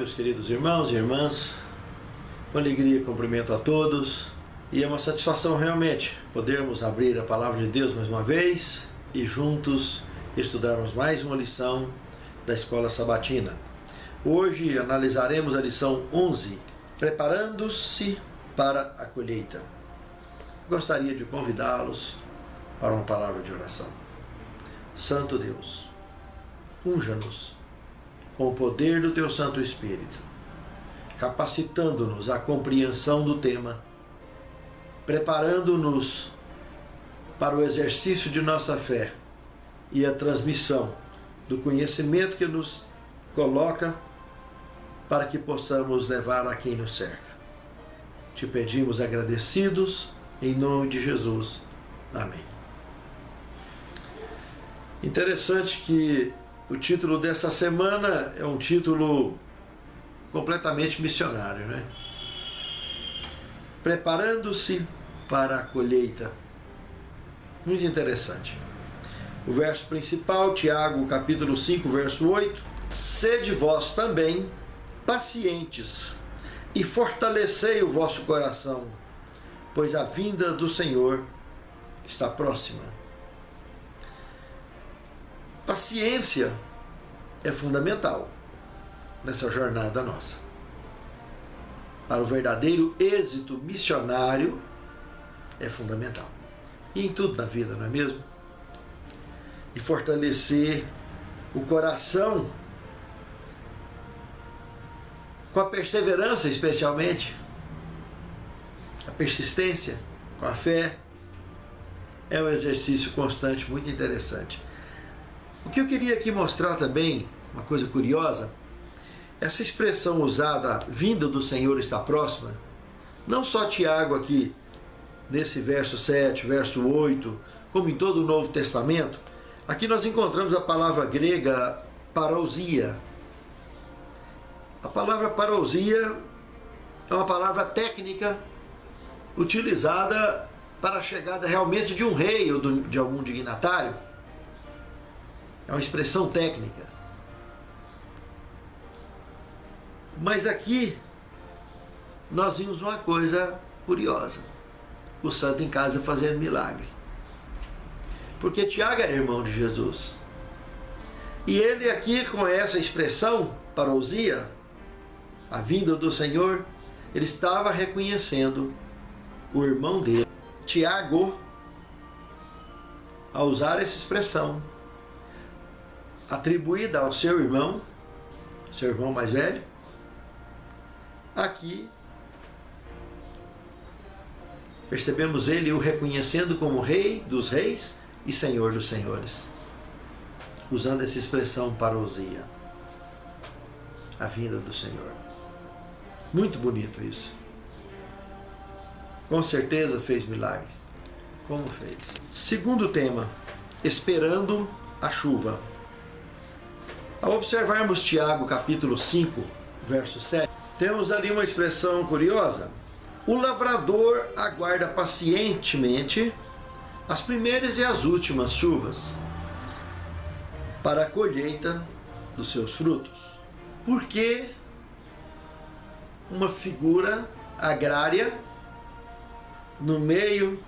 meus queridos irmãos e irmãs. Com alegria cumprimento a todos. E é uma satisfação realmente podermos abrir a Palavra de Deus mais uma vez e juntos estudarmos mais uma lição da Escola Sabatina. Hoje analisaremos a lição 11, Preparando-se para a colheita. Gostaria de convidá-los para uma palavra de oração. Santo Deus, unja-nos com o poder do Teu Santo Espírito, capacitando-nos à compreensão do tema, preparando-nos para o exercício de nossa fé e a transmissão do conhecimento que nos coloca para que possamos levar a quem nos cerca. Te pedimos agradecidos, em nome de Jesus. Amém. Interessante que o título dessa semana é um título completamente missionário, né? Preparando-se para a colheita. Muito interessante. O verso principal, Tiago, capítulo 5, verso 8. Sede vós também pacientes e fortalecei o vosso coração, pois a vinda do Senhor está próxima. Paciência é fundamental nessa jornada nossa. Para o verdadeiro êxito missionário é fundamental. E em tudo na vida, não é mesmo? E fortalecer o coração com a perseverança, especialmente, a persistência, com a fé, é um exercício constante, muito interessante. O que eu queria aqui mostrar também, uma coisa curiosa, essa expressão usada, vinda do Senhor está próxima, não só Tiago aqui, nesse verso 7, verso 8, como em todo o Novo Testamento, aqui nós encontramos a palavra grega parousia. A palavra parousia é uma palavra técnica utilizada para a chegada realmente de um rei ou de algum dignatário. É uma expressão técnica. Mas aqui nós vimos uma coisa curiosa. O santo em casa fazendo milagre. Porque Tiago era irmão de Jesus. E ele aqui com essa expressão, parousia, a vinda do Senhor, ele estava reconhecendo o irmão dele, Tiago, ao usar essa expressão, atribuída ao seu irmão mais velho, aqui percebemos ele o reconhecendo como Rei dos Reis e Senhor dos Senhores, usando essa expressão parousia, a vinda do Senhor. Muito bonito isso. Com certeza fez milagre. Como fez? Segundo tema, esperando a chuva. Ao observarmos Tiago capítulo 5, verso 7, temos ali uma expressão curiosa. O lavrador aguarda pacientemente as primeiras e as últimas chuvas para a colheita dos seus frutos. Por que uma figura agrária no meio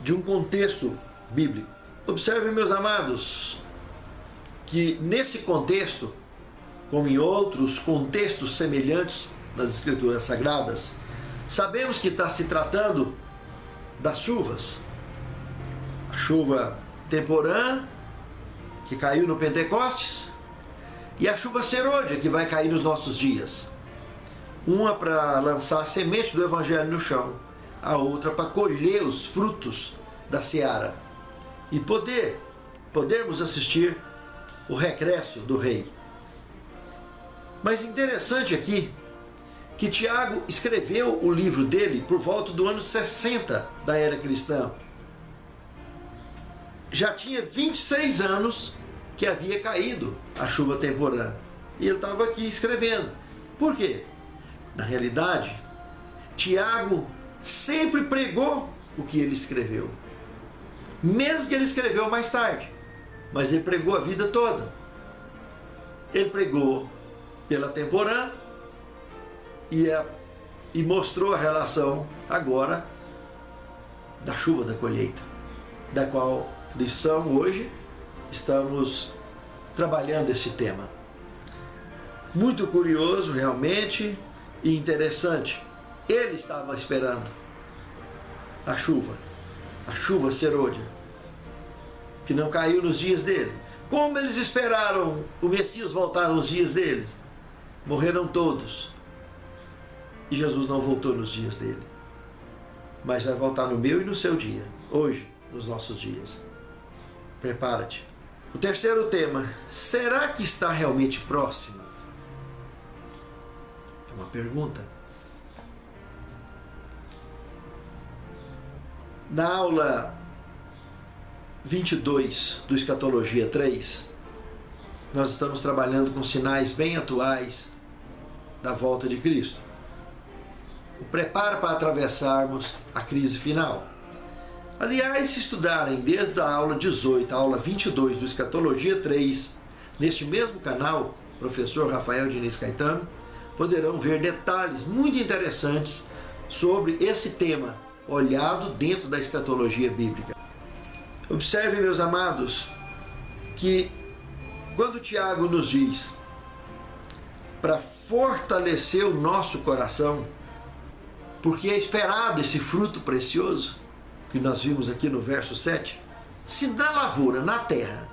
de um contexto bíblico? Observem, meus amados, que nesse contexto, como em outros contextos semelhantes das Escrituras Sagradas, sabemos que está se tratando das chuvas. A chuva temporã, que caiu no Pentecostes, e a chuva serôdia, que vai cair nos nossos dias. Uma para lançar a semente do Evangelho no chão, a outra para colher os frutos da seara e podermos assistir o regresso do Rei. Mas interessante aqui que Tiago escreveu o livro dele por volta do ano 60 da era cristã. Já tinha 26 anos que havia caído a chuva temporã. E ele estava aqui escrevendo. Por quê? Na realidade, Tiago sempre pregou o que ele escreveu. Mesmo que ele escreveu mais tarde. Mas ele pregou a vida toda. Ele pregou pela temporã e mostrou a relação agora da chuva da colheita, da qual lição hoje estamos trabalhando esse tema. Muito curioso realmente e interessante. Ele estava esperando a chuva serôdia, que não caiu nos dias dele. Como eles esperaram o Messias voltar nos dias deles? Morreram todos. E Jesus não voltou nos dias dele. Mas vai voltar no meu e no seu dia. Hoje, nos nossos dias. Prepara-te. O terceiro tema. Será que está realmente próxima? É uma pergunta. Na aula 22 do Escatologia 3, nós estamos trabalhando com sinais bem atuais da volta de Cristo. O preparo para atravessarmos a crise final. Aliás, se estudarem desde a aula 18 à aula 22 do Escatologia 3, neste mesmo canal, professor Rafael Diniz Caetano, poderão ver detalhes muito interessantes sobre esse tema, olhado dentro da escatologia bíblica. Observe, meus amados, que quando Tiago nos diz para fortalecer o nosso coração, porque é esperado esse fruto precioso, que nós vimos aqui no verso 7, se na lavoura, na terra,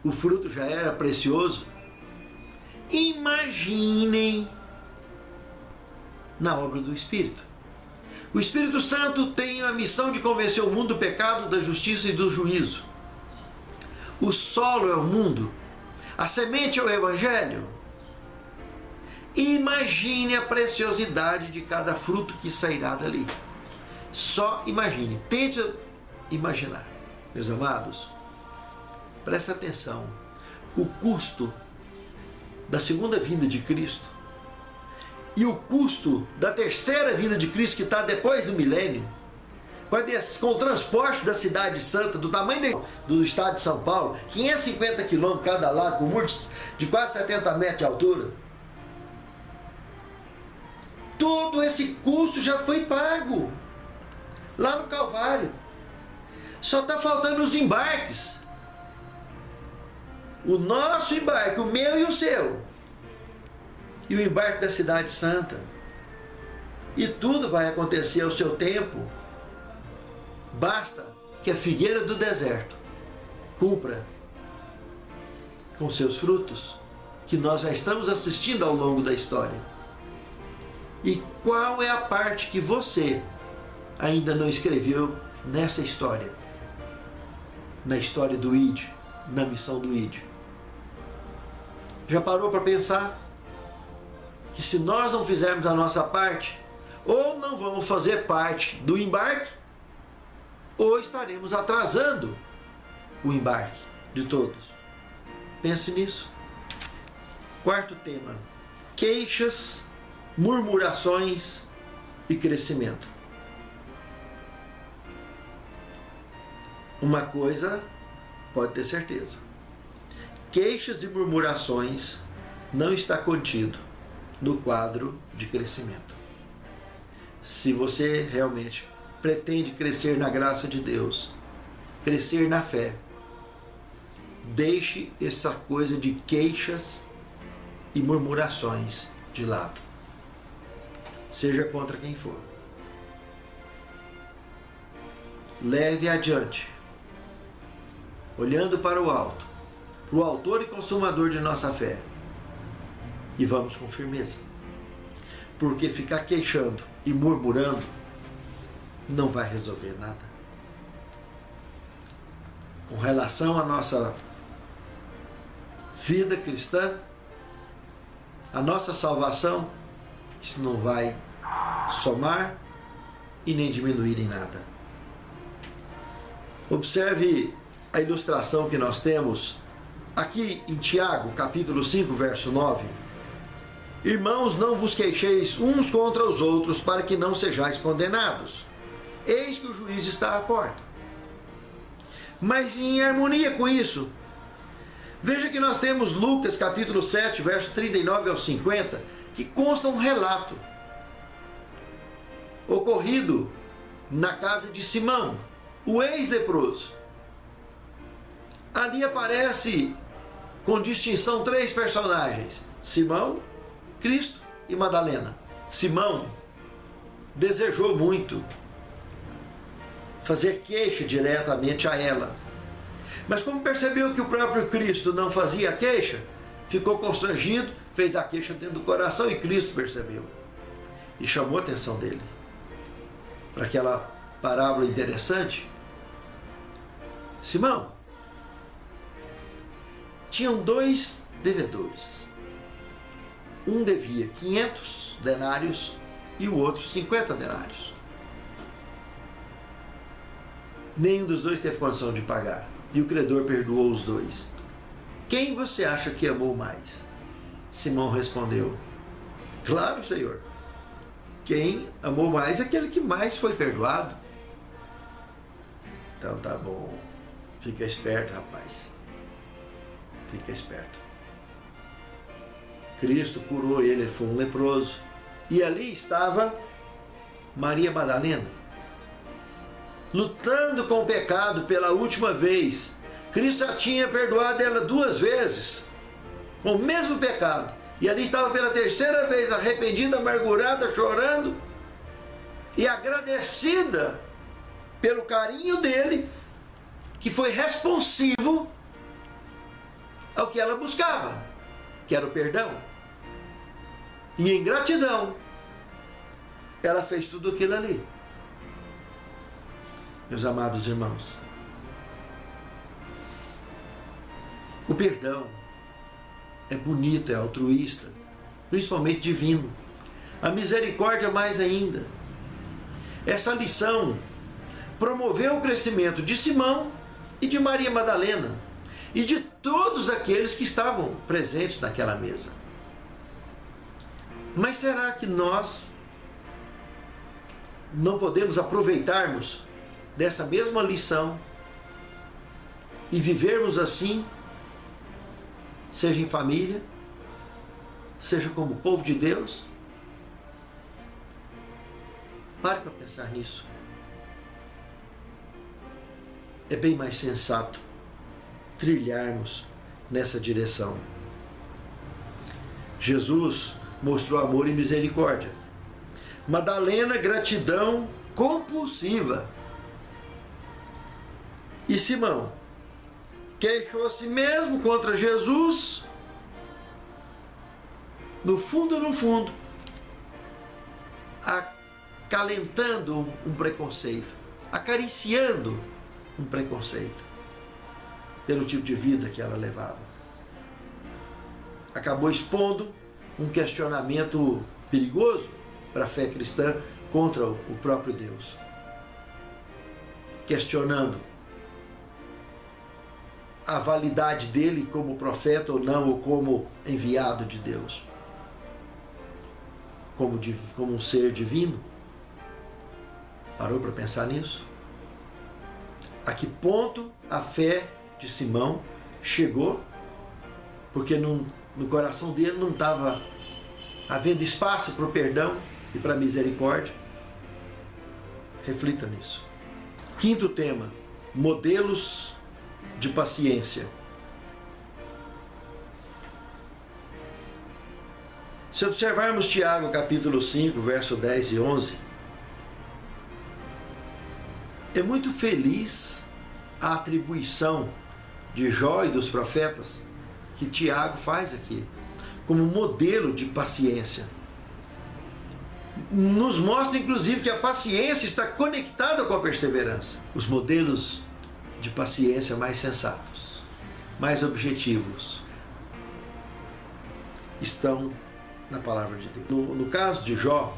o fruto já era precioso, imaginem na obra do Espírito. O Espírito Santo tem a missão de convencer o mundo do pecado, da justiça e do juízo. O solo é o mundo, a semente é o Evangelho. Imagine a preciosidade de cada fruto que sairá dali. Só imagine, tente imaginar. Meus amados, presta atenção. O custo da segunda vinda de Cristo e o custo da terceira vinda de Cristo, que está depois do milênio, com o transporte da cidade santa, do tamanho do estado de São Paulo, 550 quilômetros cada lado, com muros de quase 70 metros de altura. Todo esse custo já foi pago lá no Calvário. Só está faltando os embarques. O nosso embarque, o meu e o seu. E o embarque da cidade santa. E tudo vai acontecer ao seu tempo. Basta que a figueira do deserto cumpra com seus frutos, que nós já estamos assistindo ao longo da história. E qual é a parte que você ainda não escreveu nessa história? Na história do ID, na missão do ID. Já parou para pensar que se nós não fizermos a nossa parte, ou não vamos fazer parte do embarque, ou estaremos atrasando o embarque de todos? Pense nisso. Quarto tema: queixas, murmurações e crescimento. Uma coisa pode ter certeza: queixas e murmurações não está contido no quadro de crescimento. Se você realmente pretende crescer na graça de Deus, crescer na fé, deixe essa coisa de queixas e murmurações de lado. Seja contra quem for. Leve adiante, olhando para o alto, para o autor e consumador de nossa fé. E vamos com firmeza. Porque ficar queixando e murmurando não vai resolver nada. Com relação à nossa vida cristã, a nossa salvação, isso não vai somar e nem diminuir em nada. Observe a ilustração que nós temos aqui em Tiago, capítulo 5, verso 9. Irmãos, não vos queixeis uns contra os outros, para que não sejais condenados. Eis que o juiz está à porta. Mas em harmonia com isso, Veja que nós temos Lucas capítulo 7, verso 39 ao 50, que consta um relato ocorrido na casa de Simão, o ex-leproso. Ali aparece com distinção 3 personagens: Simão, Cristo e Madalena. Simão desejou muito fazer queixa diretamente a ela, mas como percebeu que o próprio Cristo não fazia queixa, ficou constrangido, fez a queixa dentro do coração, e Cristo percebeu e chamou a atenção dele para aquela parábola interessante. Simão, tinham 2 devedores. Um devia 500 denários e o outro 50 denários. Nenhum dos dois teve condição de pagar, e o credor perdoou os 2. Quem você acha que amou mais? Simão respondeu: claro, Senhor. Quem amou mais é aquele que mais foi perdoado. Então tá bom. Fica esperto, rapaz. Fica esperto. Cristo curou ele, ele foi um leproso. E ali estava Maria Madalena, lutando com o pecado pela última vez. Cristo já tinha perdoado ela 2 vezes, com o mesmo pecado. E ali estava pela 3ª vez, arrependida, amargurada, chorando e agradecida pelo carinho dele, que foi responsivo ao que ela buscava, que era o perdão. E em gratidão, ela fez tudo aquilo ali. Meus amados irmãos, o perdão é bonito, é altruísta, principalmente divino. A misericórdia mais ainda. Essa lição promoveu o crescimento de Simão e de Maria Madalena e de todos aqueles que estavam presentes naquela mesa. Mas será que nós não podemos aproveitarmos dessa mesma lição e vivermos assim, seja em família, seja como povo de Deus? Pare para pensar nisso. É bem mais sensato trilharmos nessa direção. Jesus mostrou amor e misericórdia. Madalena, gratidão compulsiva. E Simão queixou-se mesmo contra Jesus, no fundo, acalentando um preconceito, acariciando um preconceito pelo tipo de vida que ela levava. Acabou expondo um questionamento perigoso para a fé cristã contra o próprio Deus. Questionando a validade dele como profeta ou não, ou como enviado de Deus, como um ser divino. Parou para pensar nisso? A que ponto a fé de Simão chegou? Porque no coração dele não estava havendo espaço para o perdão e para a misericórdia. Reflita nisso. 5º tema: modelos de paciência. Se observarmos Tiago capítulo 5, verso 10 e 11, é muito feliz a atribuição de Jó e dos profetas que Tiago faz aqui, como modelo de paciência. Nos mostra, inclusive, que a paciência está conectada com a perseverança. Os modelos de paciência mais sensatos, mais objetivos, estão na palavra de Deus. No caso de Jó,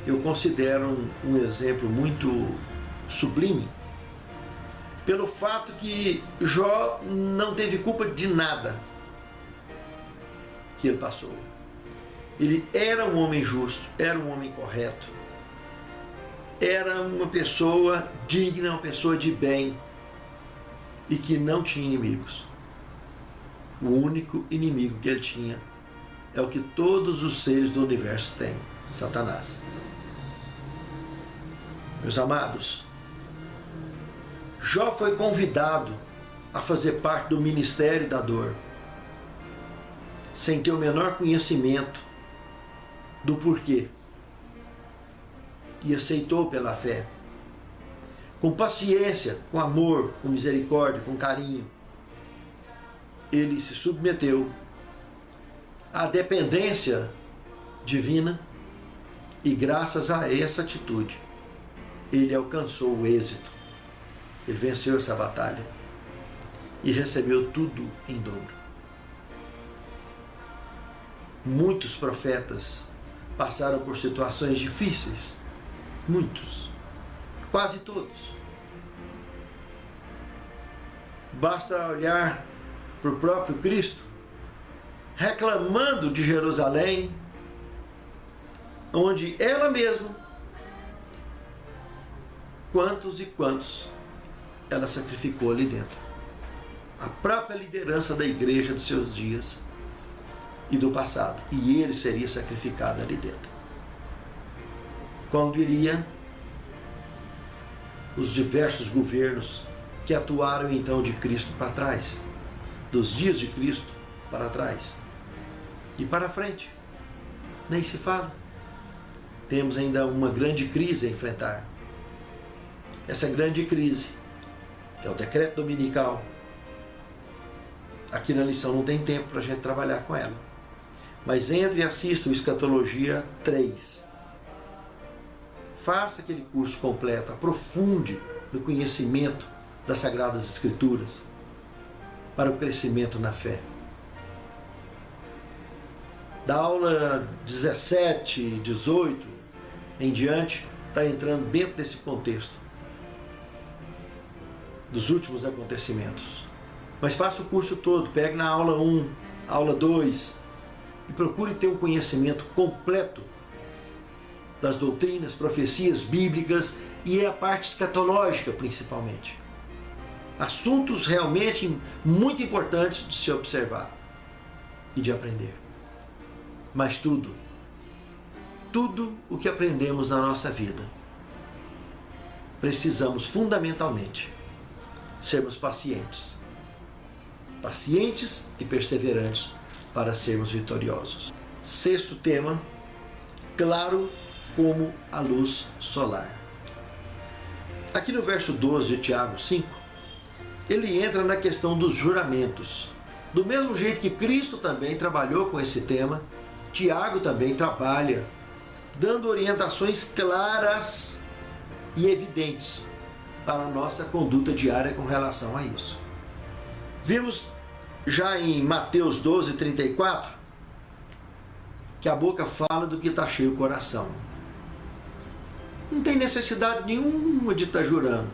eu considero um exemplo muito sublime, pelo fato que Jó não teve culpa de nada que ele passou. Ele era um homem justo, era um homem correto, era uma pessoa digna, uma pessoa de bem, e que não tinha inimigos. O único inimigo que ele tinha é o que todos os seres do universo têm: Satanás. Meus amados, Jó foi convidado a fazer parte do ministério da dor, sem ter o menor conhecimento do porquê, e aceitou pela fé, com paciência, com amor, com misericórdia, com carinho. Ele se submeteu à dependência divina e, graças a essa atitude, ele alcançou o êxito. Ele venceu essa batalha e recebeu tudo em dobro. Muitos profetas passaram por situações difíceis, muitos, quase todos. Basta olhar para o próprio Cristo, reclamando de Jerusalém, onde ela mesma, quantos e quantos ela sacrificou ali dentro. A própria liderança da igreja dos seus dias e do passado. E ele seria sacrificado ali dentro. Quando viria os diversos governos que atuaram então de Cristo para trás, dos dias de Cristo para trás e para frente, nem se fala. Temos ainda uma grande crise a enfrentar. Essa grande crise, que é o decreto dominical, aqui na lição não tem tempo para a gente trabalhar com ela, mas entre e assista o Escatologia 3. Faça aquele curso completo, aprofunde no conhecimento das Sagradas Escrituras para o crescimento na fé. Da aula 17, 18 em diante, está entrando dentro desse contexto dos últimos acontecimentos. Mas faça o curso todo, pegue na aula 1, aula 2 e procure ter um conhecimento completo das doutrinas, profecias bíblicas e a parte escatológica principalmente. Assuntos realmente muito importantes de se observar e de aprender. Mas tudo o que aprendemos na nossa vida, precisamos fundamentalmente sermos pacientes e perseverantes para sermos vitoriosos. Sexto tema: claro como a luz solar. Aqui no verso 12 de Tiago 5, ele entra na questão dos juramentos. Do mesmo jeito que Cristo também trabalhou com esse tema, Tiago também trabalha, dando orientações claras e evidentes para a nossa conduta diária com relação a isso. Vimos já em Mateus 12:34 que a boca fala do que está cheio o coração. Não tem necessidade nenhuma de estar jurando.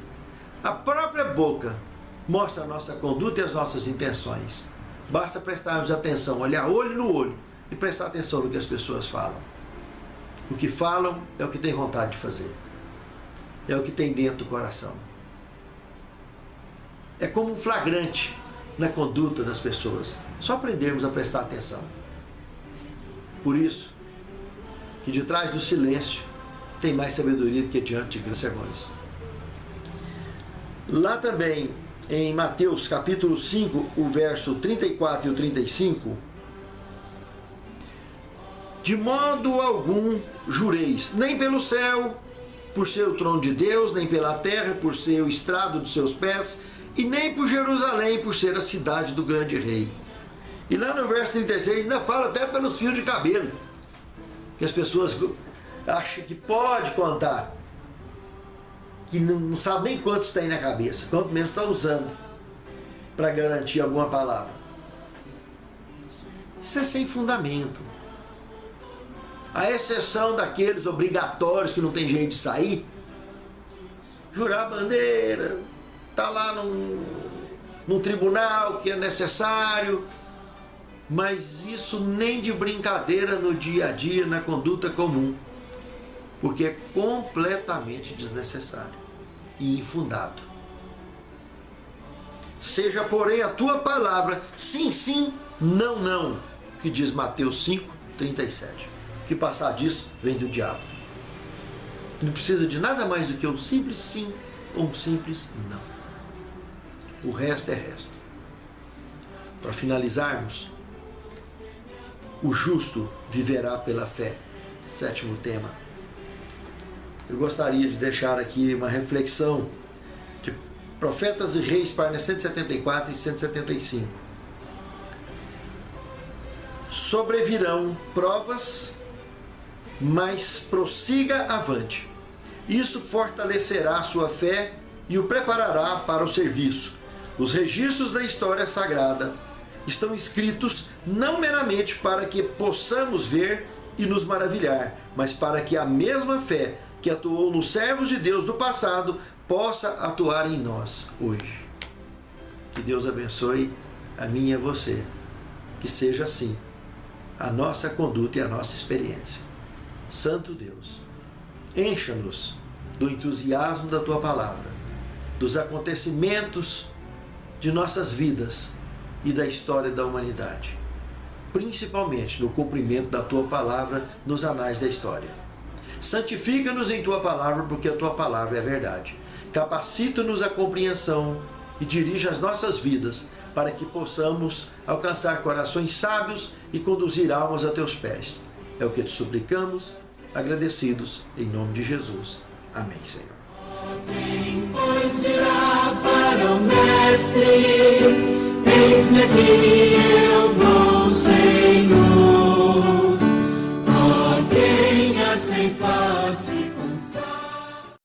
A própria boca mostra a nossa conduta e as nossas intenções. Basta prestarmos atenção, olhar olho no olho e prestar atenção no que as pessoas falam. O que falam é o que tem vontade de fazer. É o que tem dentro do coração. É como um flagrante na conduta das pessoas. Só aprendermos a prestar atenção. Por isso, que de trás do silêncio tem mais sabedoria do que diante de grandes sermões. Lá também, em Mateus capítulo 5, o verso 34 e o 35, de modo algum jureis, nem pelo céu, por ser o trono de Deus, nem pela terra, por ser o estrado dos seus pés, e nem por Jerusalém, por ser a cidade do grande rei. E lá no verso 36 ainda fala até pelos fios de cabelo, que as pessoas acham que pode contar, que não sabe nem quantos tem na cabeça, quanto menos está usando para garantir alguma palavra. Isso é sem fundamento. A exceção daqueles obrigatórios que não tem jeito de sair, jurar a bandeira, tá lá num tribunal que é necessário, mas isso nem de brincadeira no dia a dia, na conduta comum, porque é completamente desnecessário e infundado. Seja, porém, a tua palavra sim, sim, não, não, que diz Mateus 5:37. O que passar disso vem do diabo. Não precisa de nada mais do que um simples sim ou um simples não. O resto é resto. Para finalizarmos, o justo viverá pela fé. 7º tema. Eu gostaria de deixar aqui uma reflexão de Profetas e Reis, páginas 174 e 175. Sobrevirão provas, mas prossiga avante. Isso fortalecerá a sua fé e o preparará para o serviço. Os registros da história sagrada estão escritos não meramente para que possamos ver e nos maravilhar, mas para que a mesma fé que atuou nos servos de Deus do passado possa atuar em nós hoje. Que Deus abençoe a mim e a você. Que seja assim a nossa conduta e a nossa experiência. Santo Deus, encha-nos do entusiasmo da Tua palavra, dos acontecimentos de nossas vidas e da história da humanidade, principalmente no cumprimento da Tua palavra nos anais da história. Santifica-nos em Tua palavra, porque a Tua palavra é a verdade. Capacita-nos a compreensão e dirige as nossas vidas para que possamos alcançar corações sábios e conduzir almas a Teus pés. É o que te suplicamos, agradecidos, em nome de Jesus. Amém, Senhor. Pois dirá para o Mestre, eis-me aqui.